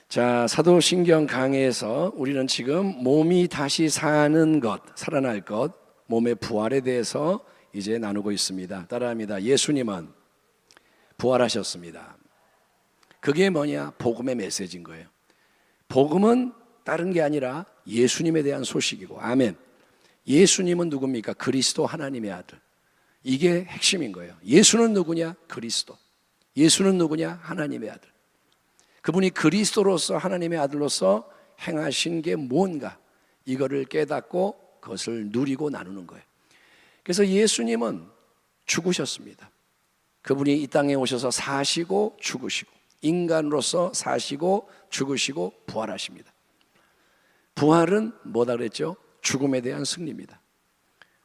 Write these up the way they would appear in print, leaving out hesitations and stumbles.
자, 사도신경 강해에서 우리는 지금 몸이 다시 사는 것, 살아날 것, 몸의 부활에 대해서 이제 나누고 있습니다. 따라합니다. 예수님은 부활하셨습니다. 그게 뭐냐? 복음의 메시지인 거예요. 복음은 다른 게 아니라 예수님에 대한 소식이고, 아멘. 예수님은 누굽니까? 그리스도 하나님의 아들. 이게 핵심인 거예요. 예수는 누구냐? 그리스도. 예수는 누구냐? 하나님의 아들. 그분이 그리스도로서 하나님의 아들로서 행하신 게 뭔가, 이거를 깨닫고 그것을 누리고 나누는 거예요. 그래서 예수님은 죽으셨습니다. 그분이 이 땅에 오셔서 사시고 죽으시고, 인간으로서 사시고 죽으시고 부활하십니다. 부활은 뭐다 그랬죠? 죽음에 대한 승리입니다.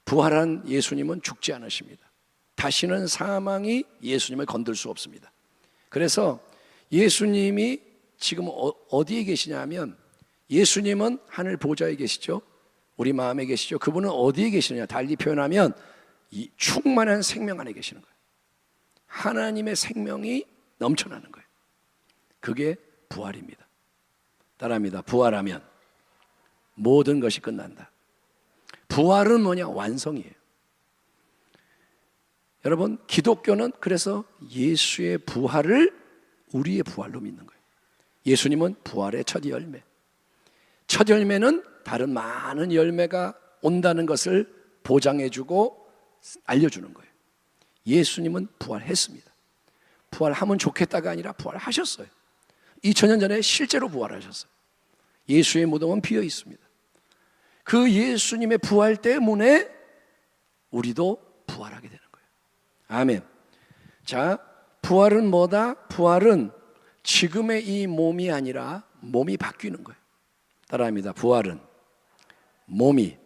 부활한 예수님은 죽지 않으십니다. 다시는 사망이 예수님을 건들 수 없습니다. 그래서 예수님이 지금 어디에 계시냐면, 예수님은 하늘 보좌에 계시죠. 우리 마음에 계시죠. 그분은 어디에 계시느냐? 달리 표현하면 이 충만한 생명 안에 계시는 거예요. 하나님의 생명이 넘쳐나는 거예요. 그게 부활입니다. 따라합니다. 부활하면 모든 것이 끝난다. 부활은 뭐냐? 완성이에요. 여러분, 기독교는 그래서 예수의 부활을 우리의 부활로 믿는 거예요. 예수님은 부활의 첫 열매. 첫 열매는 다른 많은 열매가 온다는 것을 보장해주고 알려주는 거예요. 예수님은 부활했습니다. 부활하면 좋겠다가 아니라 부활하셨어요. 2000년 전에 실제로 부활하셨어요. 예수의 무덤은 비어 있습니다. 그 예수님의 부활 때문에 우리도 부활하게 되는 거예요. 아멘. 자, 부활은 뭐다? 부활은 지금의 이 몸이 아니라 몸이 바뀌는 거예요. 따라합니다. 부활은 몸이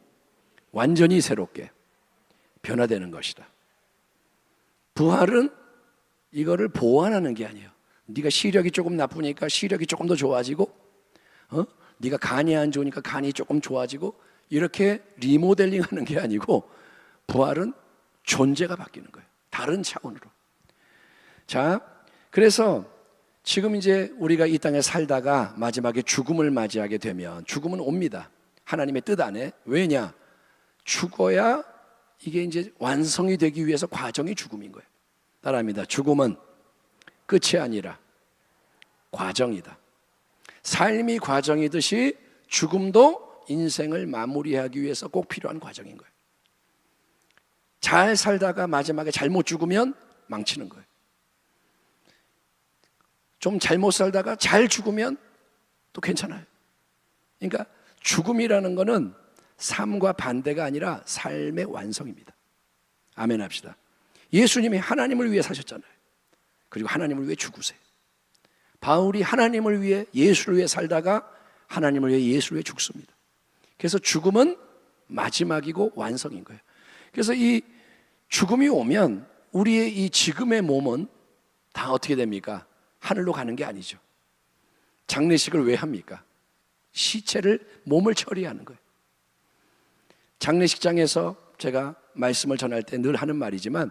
완전히 새롭게 변화되는 것이다. 부활은 이거를 보완하는 게 아니에요. 네가 시력이 조금 나쁘니까 시력이 조금 더 좋아지고, 네가 간이 안 좋으니까 간이 조금 좋아지고, 이렇게 리모델링 하는 게 아니고, 부활은 존재가 바뀌는 거예요. 다른 차원으로. 자, 그래서 지금 이제 우리가 이 땅에 살다가 마지막에 죽음을 맞이하게 되면, 죽음은 옵니다. 하나님의 뜻 안에. 왜냐? 죽어야 이게 이제 완성이 되기 위해서 과정이 죽음인 거예요. 따라합니다. 죽음은 끝이 아니라 과정이다. 삶이 과정이듯이 죽음도 인생을 마무리하기 위해서 꼭 필요한 과정인 거예요. 잘 살다가 마지막에 잘못 죽으면 망치는 거예요. 좀 잘못 살다가 잘 죽으면 또 괜찮아요. 그러니까 죽음이라는 거는 삶과 반대가 아니라 삶의 완성입니다. 아멘 합시다. 예수님이 하나님을 위해 사셨잖아요. 그리고 하나님을 위해 죽으세요. 바울이 하나님을 위해, 예수를 위해 살다가 하나님을 위해, 예수를 위해 죽습니다. 그래서 죽음은 마지막이고 완성인 거예요. 그래서 이 죽음이 오면 우리의 이 지금의 몸은 다 어떻게 됩니까? 하늘로 가는 게 아니죠. 장례식을 왜 합니까? 시체를, 몸을 처리하는 거예요. 장례식장에서 제가 말씀을 전할 때 늘 하는 말이지만,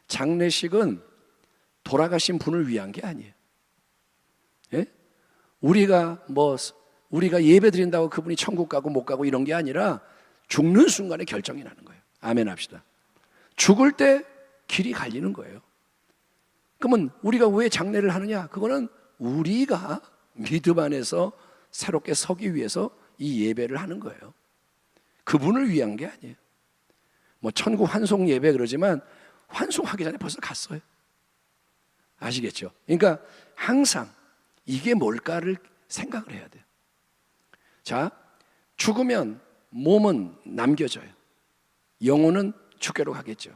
장례식은 돌아가신 분을 위한 게 아니에요. 예? 우리가 예배 드린다고 그분이 천국 가고 못 가고 이런 게 아니라 죽는 순간에 결정이 나는 거예요. 아멘 합시다. 죽을 때 길이 갈리는 거예요. 그러면 우리가 왜 장례를 하느냐? 그거는 우리가 믿음 안에서 새롭게 서기 위해서 이 예배를 하는 거예요. 그분을 위한 게 아니에요. 뭐 천국 환송 예배 그러지만 환송하기 전에 벌써 갔어요. 아시겠죠? 그러니까 항상 이게 뭘까를 생각을 해야 돼요. 자, 죽으면 몸은 남겨져요. 영혼은 주께로 가겠죠.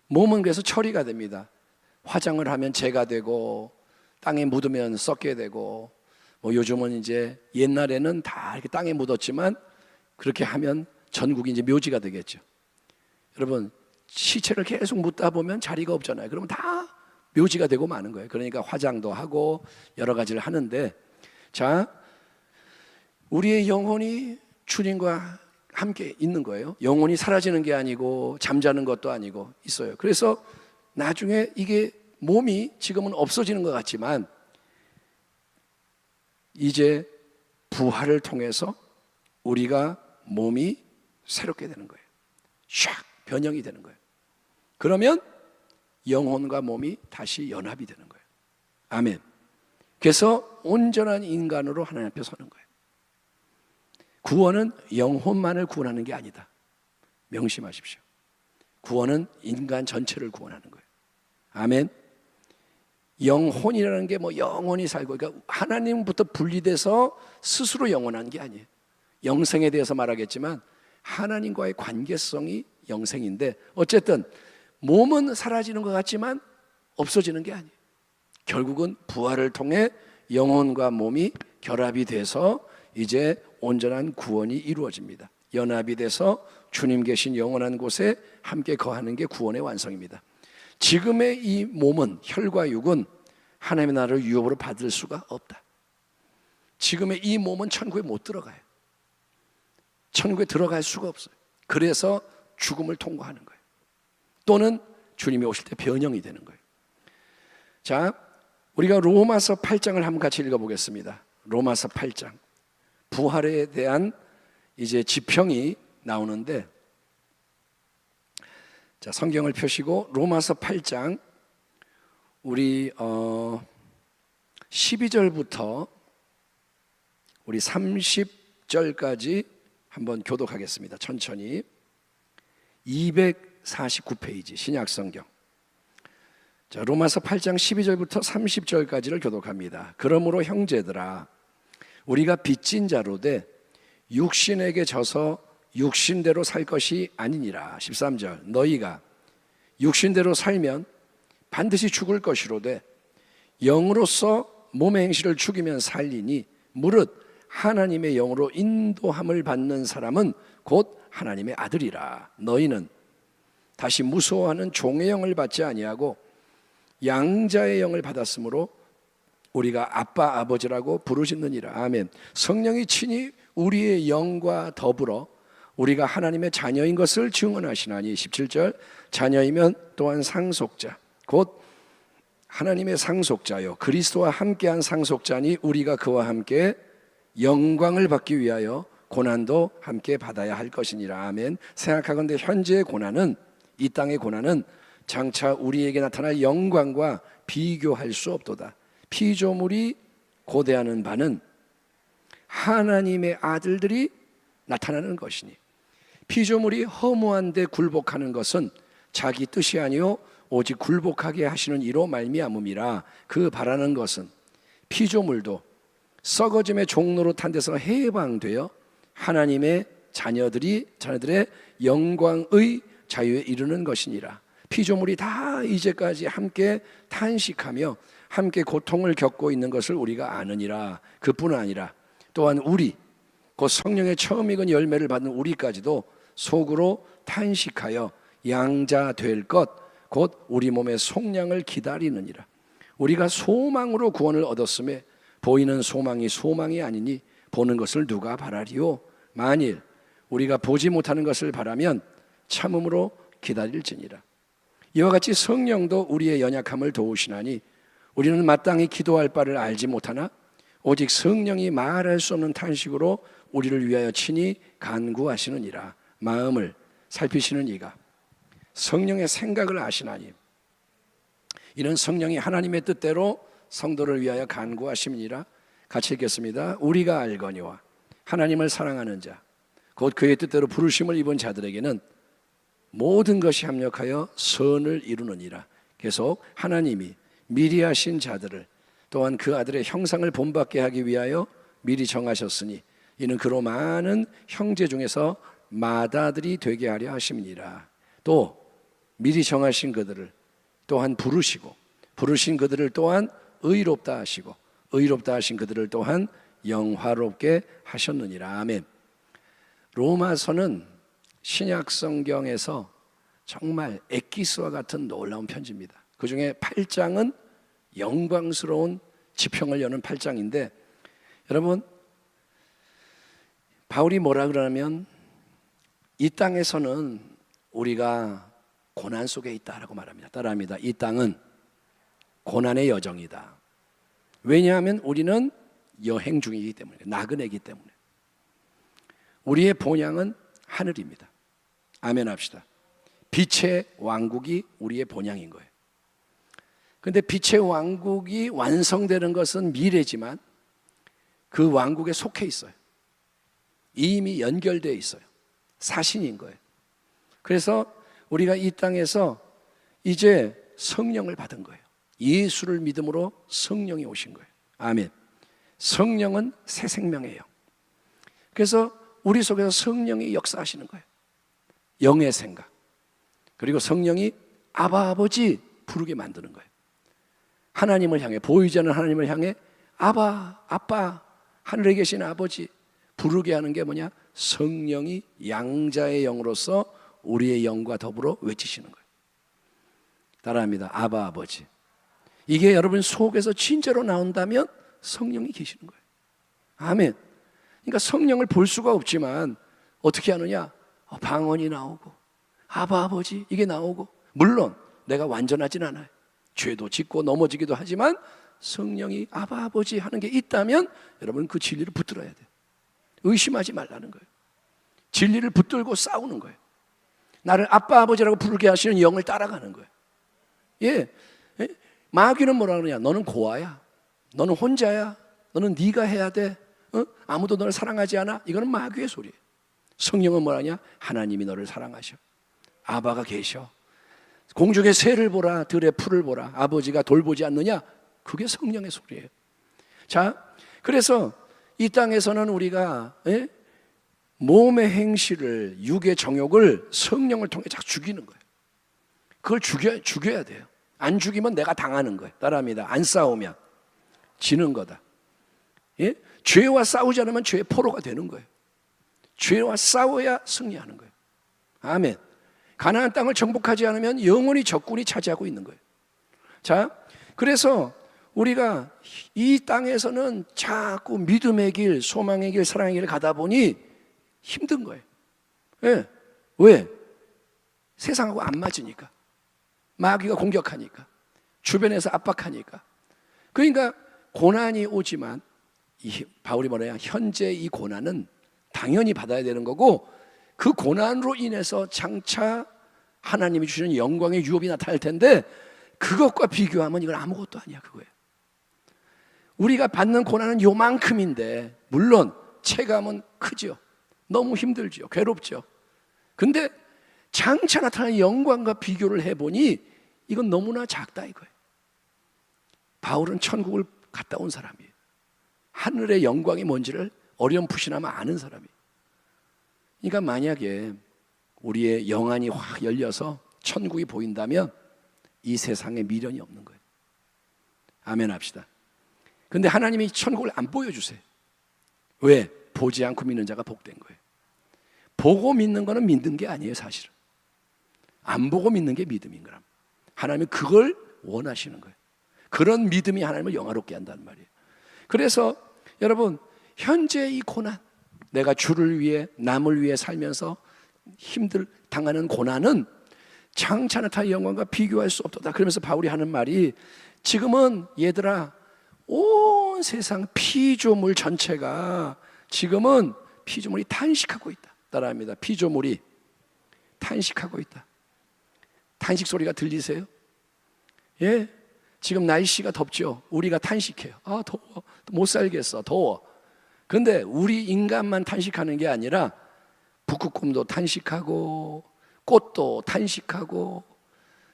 몸은 그래서 처리가 됩니다. 화장을 하면 재가 되고, 땅에 묻으면 썩게 되고, 뭐 요즘은 이제, 옛날에는 다 이렇게 땅에 묻었지만 그렇게 하면 전국이 이제 묘지가 되겠죠. 여러분, 시체를 계속 묻다 보면 자리가 없잖아요. 그러면 다 묘지가 되고 마는 거예요. 그러니까 화장도 하고 여러 가지를 하는데, 자, 우리의 영혼이 주님과 함께 있는 거예요. 영혼이 사라지는 게 아니고 잠자는 것도 아니고 있어요. 그래서 나중에 이게 몸이 지금은 없어지는 것 같지만 이제 부활을 통해서 우리가 몸이 새롭게 되는 거예요. 샥 변형이 되는 거예요. 그러면 영혼과 몸이 다시 연합이 되는 거예요. 아멘. 그래서 온전한 인간으로 하나님 앞에 서는 거예요. 구원은 영혼만을 구원하는 게 아니다. 명심하십시오. 구원은 인간 전체를 구원하는 거예요. 아멘. 영혼이라는 게 뭐 영원히 살고, 그러니까 하나님부터 분리돼서 스스로 영원한 게 아니에요. 영생에 대해서 말하겠지만 하나님과의 관계성이 영생인데, 어쨌든 몸은 사라지는 것 같지만 없어지는 게 아니에요. 결국은 부활을 통해 영혼과 몸이 결합이 돼서 이제 온전한 구원이 이루어집니다. 연합이 돼서 주님 계신 영원한 곳에 함께 거하는 게 구원의 완성입니다. 지금의 이 몸은, 혈과 육은 하나님의 나라를 유업으로 받을 수가 없다. 지금의 이 몸은 천국에 못 들어가요. 천국에 들어갈 수가 없어요. 그래서 죽음을 통과하는 거예요. 또는 주님이 오실 때 변형이 되는 거예요. 자, 우리가 로마서 8장을 한번 같이 읽어보겠습니다. 로마서 8장. 부활에 대한 이제 지평이 나오는데, 자, 성경을 펴시고 로마서 8장 우리 12절부터 우리 30절까지 한번 교독하겠습니다. 천천히. 249페이지 신약성경. 자, 로마서 8장 12절부터 30절까지를 교독합니다. 그러므로 형제들아, 우리가 빚진 자로 돼 육신에게 져서 육신대로 살 것이 아니니라. 13절. 너희가 육신대로 살면 반드시 죽을 것이로되 영으로서 몸의 행실을 죽이면 살리니, 무릇 하나님의 영으로 인도함을 받는 사람은 곧 하나님의 아들이라. 너희는 다시 무서워하는 종의 영을 받지 아니하고 양자의 영을 받았으므로 우리가 아빠 아버지라고 부르짖느니라. 아멘. 성령이 친히 우리의 영과 더불어 우리가 하나님의 자녀인 것을 증언하시나니. 17절. 자녀이면 또한 상속자, 곧 하나님의 상속자요 그리스도와 함께한 상속자니, 우리가 그와 함께 영광을 받기 위하여 고난도 함께 받아야 할 것이니라. 아멘. 생각하건대 현재의 고난은, 이 땅의 고난은 장차 우리에게 나타날 영광과 비교할 수 없도다. 피조물이 고대하는 바는 하나님의 아들들이 나타나는 것이니, 피조물이 허무한 데 굴복하는 것은 자기 뜻이 아니요 오직 굴복하게 하시는 이로 말미암음이라. 그 바라는 것은 피조물도 썩어짐의 종로로 탄 데서 해방되어 하나님의 자녀들의 영광의 자유에 이르는 것이니라. 피조물이 다 이제까지 함께 탄식하며 함께 고통을 겪고 있는 것을 우리가 아느니라. 그뿐 아니라 또한 우리, 곧 성령의 처음 익은 열매를 받는 우리까지도 속으로 탄식하여 양자 될 것, 곧 우리 몸의 속량을 기다리느니라. 우리가 소망으로 구원을 얻었음에 보이는 소망이 소망이 아니니 보는 것을 누가 바라리요? 만일 우리가 보지 못하는 것을 바라면 참음으로 기다릴지니라. 이와 같이 성령도 우리의 연약함을 도우시나니, 우리는 마땅히 기도할 바를 알지 못하나 오직 성령이 말할 수 없는 탄식으로 우리를 위하여 친히 간구하시느니라. 마음을 살피시는 이가 성령의 생각을 아시나니, 이는 성령이 하나님의 뜻대로 성도를 위하여 간구하심이니라. 같이 읽겠습니다. 우리가 알거니와 하나님을 사랑하는 자, 곧 그의 뜻대로 부르심을 입은 자들에게는 모든 것이 합력하여 선을 이루느니라. 계속 하나님이 미리 하신 자들을 또한 그 아들의 형상을 본받게 하기 위하여 미리 정하셨으니, 이는 그로 많은 형제 중에서 맏아들이 되게 하려 하심이니라. 또 미리 정하신 그들을 또한 부르시고, 부르신 그들을 또한 의롭다 하시고, 의롭다 하신 그들을 또한 영화롭게 하셨느니라. 아멘. 로마서는 신약 성경에서 정말 엑기스와 같은 놀라운 편지입니다. 그 중에 8장은 영광스러운 지평을 여는 8장인데, 여러분, 바울이 뭐라 그러냐면 이 땅에서는 우리가 고난 속에 있다라고 말합니다. 따라합니다. 이 땅은 고난의 여정이다. 왜냐하면 우리는 여행 중이기 때문에, 나그네이기 때문에. 우리의 본향은 하늘입니다. 아멘 합시다. 빛의 왕국이 우리의 본향인 거예요. 그런데 빛의 왕국이 완성되는 것은 미래지만 그 왕국에 속해 있어요. 이미 연결되어 있어요. 사신인 거예요. 그래서 우리가 이 땅에서 이제 성령을 받은 거예요. 예수를 믿음으로 성령이 오신 거예요. 아멘. 성령은 새 생명이에요. 그래서 우리 속에서 성령이 역사하시는 거예요. 영의 생각. 그리고 성령이 아바 아버지 부르게 만드는 거예요. 하나님을 향해, 보이지 않는 하나님을 향해 아바, 아빠, 하늘에 계신 아버지 부르게 하는 게 뭐냐? 성령이 양자의 영으로서 우리의 영과 더불어 외치시는 거예요. 따라합니다. 아바 아버지. 이게 여러분 속에서 진짜로 나온다면 성령이 계시는 거예요. 아멘. 그러니까 성령을 볼 수가 없지만 어떻게 하느냐? 방언이 나오고 아바 아버지 이게 나오고, 물론 내가 완전하진 않아요. 죄도 짓고 넘어지기도 하지만 성령이 아바 아버지 하는 게 있다면 여러분 그 진리를 붙들어야 돼요. 의심하지 말라는 거예요. 진리를 붙들고 싸우는 거예요. 나를 아빠 아버지라고 부르게 하시는 영을 따라가는 거예요. 예. 마귀는 뭐라 그러냐? 너는 고아야. 너는 혼자야. 너는 네가 해야 돼. 아무도 너를 사랑하지 않아. 이거는 마귀의 소리예요. 성령은 뭐라냐? 하나님이 너를 사랑하셔. 아바가 계셔. 공중의 새를 보라, 들의 풀을 보라. 아버지가 돌보지 않느냐? 그게 성령의 소리예요. 자, 그래서 이 땅에서는 우리가 몸의 행실을, 육의 정욕을 성령을 통해 자꾸 죽이는 거예요. 그걸 죽여야 돼요. 안 죽이면 내가 당하는 거예요. 따라합니다. 안 싸우면 지는 거다. 예? 죄와 싸우지 않으면 죄의 포로가 되는 거예요. 죄와 싸워야 승리하는 거예요. 아멘. 가나안 땅을 정복하지 않으면 영원히 적군이 차지하고 있는 거예요. 자, 그래서 우리가 이 땅에서는 자꾸 믿음의 길, 소망의 길, 사랑의 길을 가다 보니 힘든 거예요. 예. 왜? 세상하고 안 맞으니까. 마귀가 공격하니까. 주변에서 압박하니까. 그러니까 고난이 오지만 바울이 뭐래요? 현재 이 고난은 당연히 받아야 되는 거고, 그 고난으로 인해서 장차 하나님이 주시는 영광의 유업이 나타날 텐데 그것과 비교하면 이건 아무것도 아니야. 그거예요. 우리가 받는 고난은 요만큼인데 물론 체감은 크죠. 너무 힘들죠. 괴롭죠. 근데 장차 나타나는 영광과 비교를 해보니 이건 너무나 작다 이거예요. 바울은 천국을 갔다 온 사람이에요. 하늘의 영광이 뭔지를 어렴풋이나마 아는 사람이에요. 그러니까 만약에 우리의 영안이 확 열려서 천국이 보인다면 이 세상에 미련이 없는 거예요. 아멘 합시다. 근데 하나님이 천국을 안 보여주세요. 왜? 보지 않고 믿는 자가 복된 거예요. 보고 믿는 거는 믿는 게 아니에요. 사실은 안 보고 믿는 게 믿음인 거라. 하나님은 그걸 원하시는 거예요. 그런 믿음이 하나님을 영화롭게 한다는 말이에요. 그래서 여러분 현재 이 고난, 내가 주를 위해 남을 위해 살면서 당하는 고난은 장차 나타날 영광과 비교할 수 없다. 그러면서 바울이 하는 말이, 지금은 얘들아 온 세상 피조물 전체가 지금은 피조물이 탄식하고 있다. 따라합니다. 피조물이 탄식하고 있다. 탄식 소리가 들리세요? 예? 지금 날씨가 덥죠. 우리가 탄식해요. 아 더워, 못 살겠어, 더워. 근데 우리 인간만 탄식하는 게 아니라 북극곰도 탄식하고 꽃도 탄식하고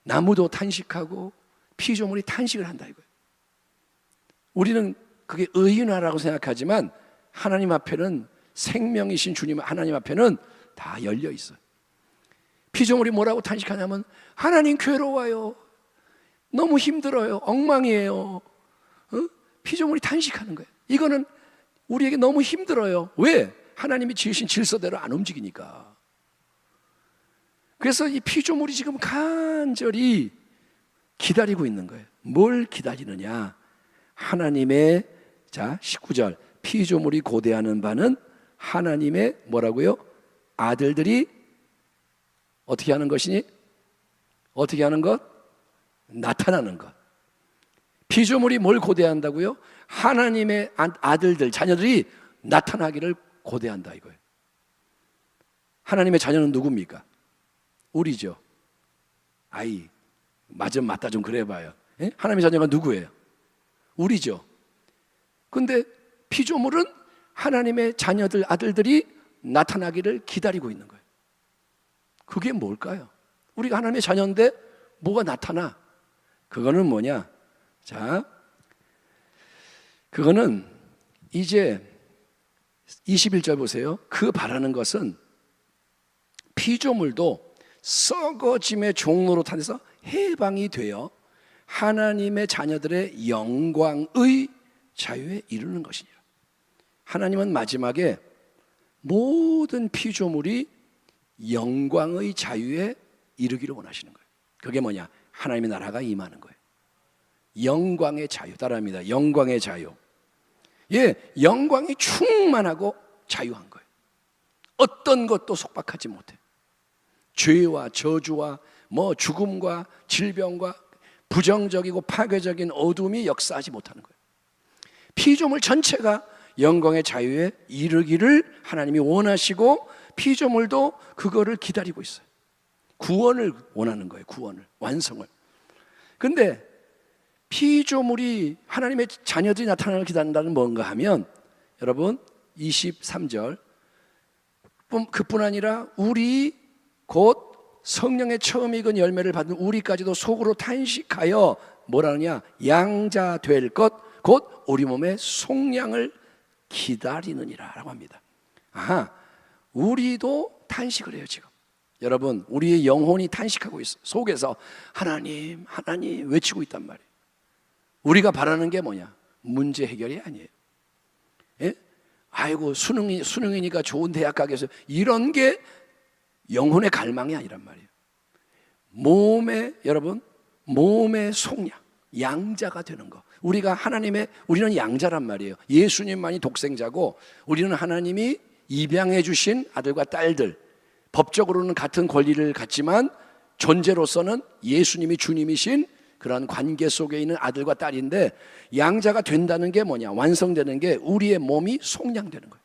나무도 탄식하고 피조물이 탄식을 한다 이거예요. 우리는 그게 의인화라고 생각하지만 하나님 앞에는, 생명이신 주님 하나님 앞에는 다 열려 있어요. 피조물이 뭐라고 탄식하냐면 하나님 괴로워요, 너무 힘들어요, 엉망이에요. 피조물이 탄식하는 거예요. 이거는 우리에게 너무 힘들어요. 왜? 하나님이 지으신 질서대로 안 움직이니까. 그래서 이 피조물이 지금 간절히 기다리고 있는 거예요. 뭘 기다리느냐? 하나님의, 자 19절, 피조물이 고대하는 바는 하나님의 뭐라고요? 아들들이 어떻게 하는 것이니? 어떻게 하는 것? 나타나는 것. 피조물이 뭘 고대한다고요? 하나님의 아들들, 자녀들이 나타나기를 고대한다 이거예요. 하나님의 자녀는 누굽니까? 우리죠. 아이, 맞다 좀 그래봐요. 예? 하나님의 자녀가 누구예요? 우리죠. 근데 피조물은 하나님의 자녀들, 아들들이 나타나기를 기다리고 있는 거예요. 그게 뭘까요? 우리가 하나님의 자녀인데 뭐가 나타나? 그거는 뭐냐? 자, 그거는 이제 21절 보세요. 그 바라는 것은 피조물도 썩어짐의 종로로 탄해서 해방이 되어 하나님의 자녀들의 영광의 자유에 이르는 것이니라. 하나님은 마지막에 모든 피조물이 영광의 자유에 이르기를 원하시는 거예요. 그게 뭐냐? 하나님의 나라가 임하는 거예요. 영광의 자유, 따라합니다. 영광의 자유. 예, 영광이 충만하고 자유한 거예요. 어떤 것도 속박하지 못해. 죄와 저주와 죽음과 질병과 부정적이고 파괴적인 어둠이 역사하지 못하는 거예요. 피조물 전체가 영광의 자유에 이르기를 하나님이 원하시고 피조물도 그거를 기다리고 있어요. 구원을 원하는 거예요. 구원을, 완성을. 근데 피조물이 하나님의 자녀들이 나타나는 걸 기다린다는 뭔가 하면 여러분 23절 그뿐 아니라 우리 곧 성령의 처음 익은 열매를 받은 우리까지도 속으로 탄식하여 뭐라느냐? 양자 될 것 곧 우리 몸의 속량을 기다리느니라 라고 합니다. 아하, 우리도 탄식을 해요 지금. 여러분, 우리의 영혼이 탄식하고 있어요. 속에서 하나님 하나님 외치고 있단 말이에요. 우리가 바라는 게 뭐냐? 문제 해결이 아니에요. 예? 아이고 수능이니까 좋은 대학 가겠어요. 이런 게 영혼의 갈망이 아니란 말이에요. 여러분 몸의 속량, 양자가 되는 거. 우리는 양자란 말이에요. 예수님만이 독생자고 우리는 하나님이 입양해 주신 아들과 딸들, 법적으로는 같은 권리를 갖지만 존재로서는 예수님이 주님이신 그런 관계 속에 있는 아들과 딸인데 양자가 된다는 게 뭐냐? 완성되는 게 우리의 몸이 속량되는 거예요.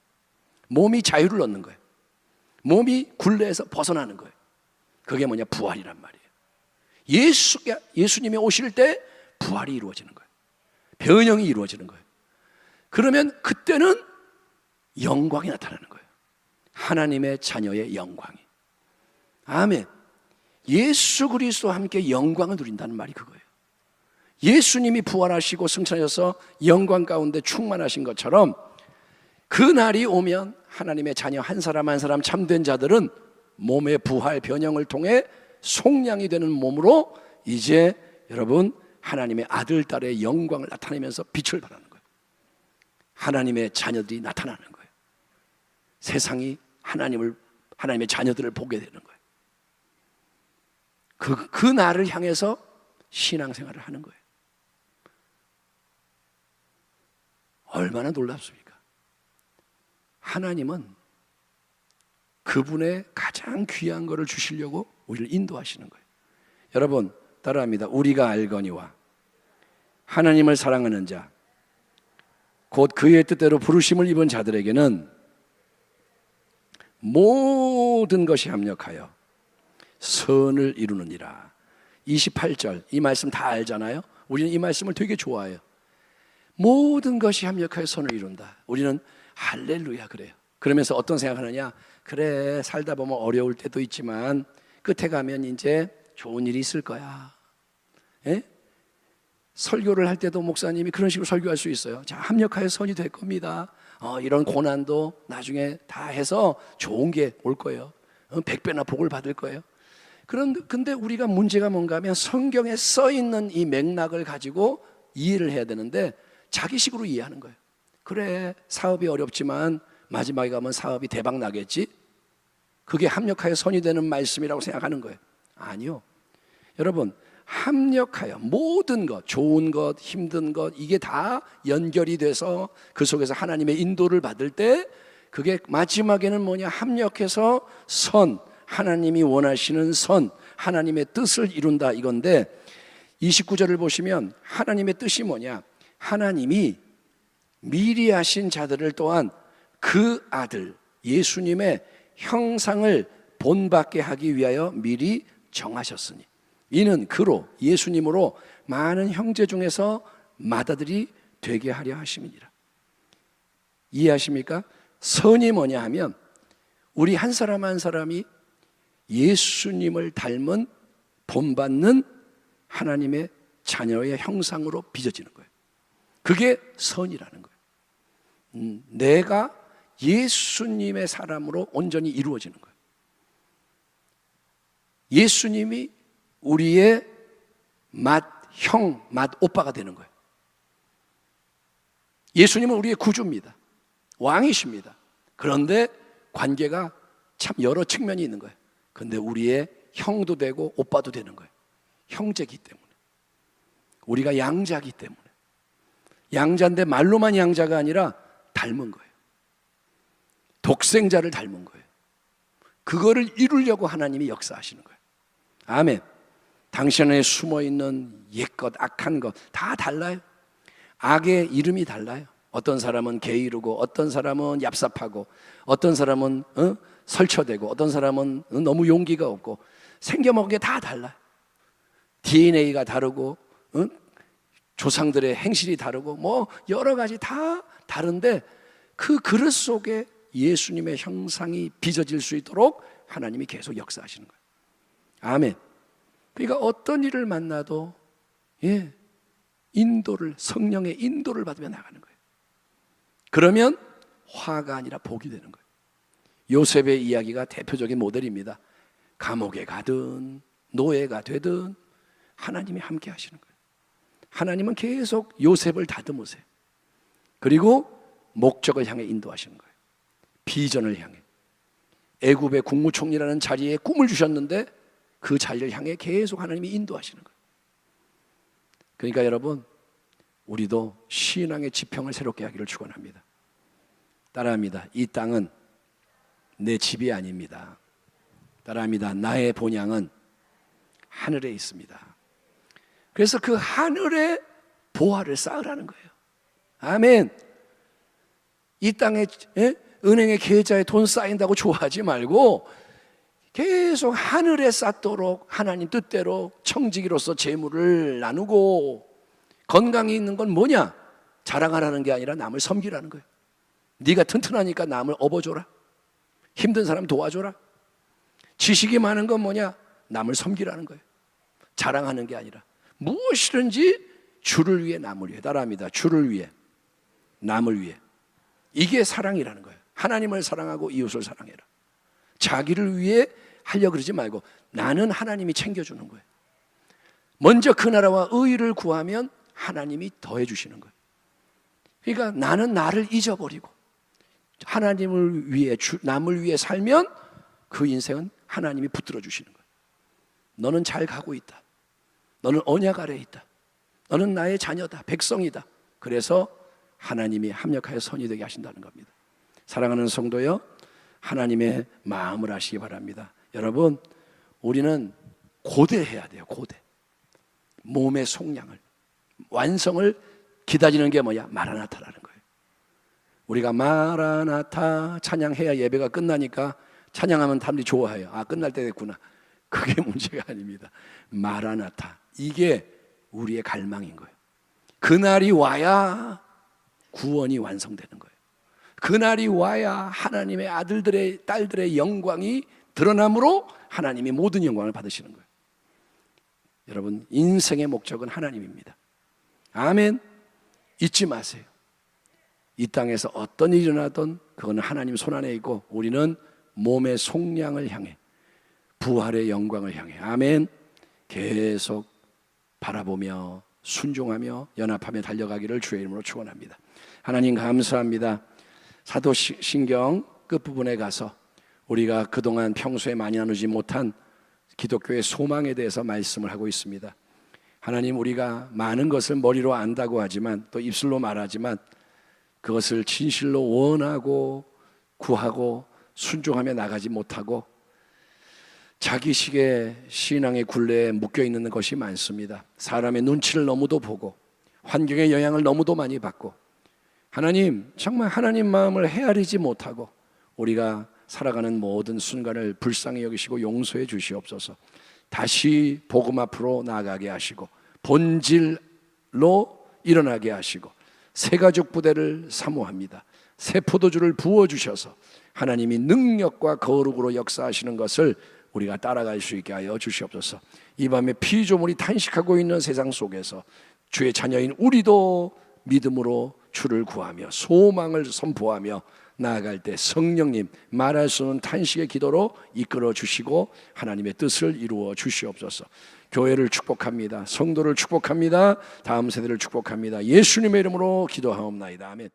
몸이 자유를 얻는 거예요. 몸이 굴레에서 벗어나는 거예요. 그게 뭐냐? 부활이란 말이에요. 예수님이 오실 때 부활이 이루어지는 거예요. 변형이 이루어지는 거예요. 그러면 그때는 영광이 나타나는 거예요. 하나님의 자녀의 영광이. 아멘. 예수 그리스도와 함께 영광을 누린다는 말이 그거예요. 예수님이 부활하시고 승천하셔서 영광 가운데 충만하신 것처럼 그 날이 오면 하나님의 자녀 한 사람 한 사람 참된 자들은 몸의 부활 변형을 통해 속량이 되는 몸으로 이제 여러분 하나님의 아들 딸의 영광을 나타내면서 빛을 발하는 거예요. 하나님의 자녀들이 나타나는 거예요. 세상이 하나님의 자녀들을 보게 되는 거예요. 그 날을 향해서 신앙생활을 하는 거예요. 얼마나 놀랍습니까? 하나님은 그분의 가장 귀한 것을 주시려고 우리를 인도하시는 거예요. 여러분 따라합니다. 우리가 알거니와 하나님을 사랑하는 자 곧 그의 뜻대로 부르심을 입은 자들에게는 모든 것이 합력하여 선을 이루느니라. 28절 이 말씀 다 알잖아요. 우리는 이 말씀을 되게 좋아해요. 모든 것이 합력하여 선을 이룬다. 우리는 할렐루야 그래요. 그러면서 어떤 생각하느냐? 그래 살다 보면 어려울 때도 있지만 끝에 가면 이제 좋은 일이 있을 거야. 예? 설교를 할 때도 목사님이 그런 식으로 설교할 수 있어요. 자, 합력하여 선이 될 겁니다. 이런 고난도 나중에 다 해서 좋은 게 올 거예요. 100배나 복을 받을 거예요. 근데 우리가 문제가 뭔가 하면 성경에 써 있는 이 맥락을 가지고 이해를 해야 되는데 자기식으로 이해하는 거예요. 그래 사업이 어렵지만 마지막에 가면 사업이 대박 나겠지? 그게 합력하여 선이 되는 말씀이라고 생각하는 거예요. 아니요. 여러분 합력하여 모든 것, 좋은 것, 힘든 것 이게 다 연결이 돼서 그 속에서 하나님의 인도를 받을 때 그게 마지막에는 뭐냐? 합력해서 선, 하나님이 원하시는 선, 하나님의 뜻을 이룬다 이건데 29절을 보시면 하나님의 뜻이 뭐냐? 하나님이 미리 하신 자들을 또한 그 아들 예수님의 형상을 본받게 하기 위하여 미리 정하셨으니 이는 그로 예수님으로 많은 형제 중에서 맏아들이 되게 하려 하심이니라. 이해하십니까? 선이 뭐냐 하면 우리 한 사람 한 사람이 예수님을 닮은 본받는 하나님의 자녀의 형상으로 빚어지는 거예요. 그게 선이라는 거예요. 내가 예수님의 사람으로 온전히 이루어지는 거예요. 예수님이 우리의 맏형, 맏오빠가 되는 거예요. 예수님은 우리의 구주입니다. 왕이십니다. 그런데 관계가 참 여러 측면이 있는 거예요. 그런데 우리의 형도 되고 오빠도 되는 거예요. 형제기 때문에. 우리가 양자기 때문에. 양자인데 말로만 양자가 아니라 닮은 거예요. 독생자를 닮은 거예요. 그거를 이루려고 하나님이 역사하시는 거예요. 아멘. 당신 안에 숨어있는 옛것, 악한 것 다 달라요. 악의 이름이 달라요. 어떤 사람은 게으르고 어떤 사람은 얍삽하고 어떤 사람은 설쳐대고 어떤 사람은 너무 용기가 없고 생겨먹은 게 다 달라요. DNA가 다르고 조상들의 행실이 다르고 뭐 여러 가지 다 다른데 그 그릇 속에 예수님의 형상이 빚어질 수 있도록 하나님이 계속 역사하시는 거예요. 아멘. 그러니까 어떤 일을 만나도 인도를, 성령의 인도를 받으며 나가는 거예요. 그러면 화가 아니라 복이 되는 거예요. 요셉의 이야기가 대표적인 모델입니다. 감옥에 가든 노예가 되든 하나님이 함께 하시는 거예요. 하나님은 계속 요셉을 다듬으세요. 그리고 목적을 향해 인도하시는 거예요. 비전을 향해. 애굽의 국무총리라는 자리에 꿈을 주셨는데 그 자리를 향해 계속 하나님이 인도하시는 거예요. 그러니까 여러분, 우리도 신앙의 지평을 새롭게 하기를 축원합니다. 따라합니다. 이 땅은 내 집이 아닙니다. 따라합니다. 나의 본향은 하늘에 있습니다. 그래서 그 하늘의 보화를 쌓으라는 거예요. 아멘. 이 땅에 은행의 계좌에 돈 쌓인다고 좋아하지 말고 계속 하늘에 쌓도록 하나님 뜻대로 청지기로서 재물을 나누고, 건강이 있는 건 뭐냐? 자랑하라는 게 아니라 남을 섬기라는 거예요. 네가 튼튼하니까 남을 업어줘라. 힘든 사람 도와줘라. 지식이 많은 건 뭐냐? 남을 섬기라는 거예요. 자랑하는 게 아니라 무엇이든지 주를 위해 남을 위해. 따라합니다. 주를 위해 남을 위해. 이게 사랑이라는 거예요. 하나님을 사랑하고 이웃을 사랑해라. 자기를 위해 하려 그러지 말고 나는 하나님이 챙겨주는 거예요. 먼저 그 나라와 의를 구하면 하나님이 더해 주시는 거예요. 그러니까 나는 나를 잊어버리고 하나님을 위해, 남을 위해 살면 그 인생은 하나님이 붙들어 주시는 거예요. 너는 잘 가고 있다. 너는 언약 아래에 있다. 너는 나의 자녀다. 백성이다. 그래서 하나님이 합력하여 선이 되게 하신다는 겁니다. 사랑하는 성도여, 하나님의 마음을 아시기 바랍니다. 여러분, 우리는 고대해야 돼요. 고대. 몸의 속량을, 완성을 기다리는 게 뭐야? 마라나타라는 거예요. 우리가 마라나타 찬양해야 예배가 끝나니까 찬양하면 사람들이 좋아해요. 아, 끝날 때 됐구나. 그게 문제가 아닙니다. 마라나타, 이게 우리의 갈망인 거예요. 그날이 와야 구원이 완성되는 거예요. 그날이 와야 하나님의 아들들의, 딸들의 영광이 드러남으로 하나님이 모든 영광을 받으시는 거예요. 여러분, 인생의 목적은 하나님입니다. 아멘. 잊지 마세요. 이 땅에서 어떤 일이 일어나든 그거는 하나님 손안에 있고 우리는 몸의 속량을 향해, 부활의 영광을 향해, 아멘, 계속 바라보며 순종하며 연합하며 달려가기를 주의 이름으로 축원합니다. 하나님 감사합니다. 사도신경 끝부분에 가서 우리가 그동안 평소에 많이 나누지 못한 기독교의 소망에 대해서 말씀을 하고 있습니다. 하나님, 우리가 많은 것을 머리로 안다고 하지만 또 입술로 말하지만 그것을 진실로 원하고 구하고 순종하며 나가지 못하고 자기식의 신앙의 굴레에 묶여 있는 것이 많습니다. 사람의 눈치를 너무도 보고 환경의 영향을 너무도 많이 받고 하나님, 정말 하나님 마음을 헤아리지 못하고 우리가 살아가는 모든 순간을 불쌍히 여기시고 용서해 주시옵소서. 다시 복음 앞으로 나아가게 하시고 본질로 일어나게 하시고 새 가죽 부대를 사모합니다. 새 포도주를 부어주셔서 하나님이 능력과 거룩으로 역사하시는 것을 우리가 따라갈 수 있게 하여 주시옵소서. 이 밤에 피조물이 탄식하고 있는 세상 속에서 주의 자녀인 우리도 믿음으로 주를 구하며 소망을 선포하며 나아갈 때 성령님 말할 수 없는 탄식의 기도로 이끌어 주시고 하나님의 뜻을 이루어 주시옵소서. 교회를 축복합니다. 성도를 축복합니다. 다음 세대를 축복합니다. 예수님의 이름으로 기도하옵나이다. 아멘.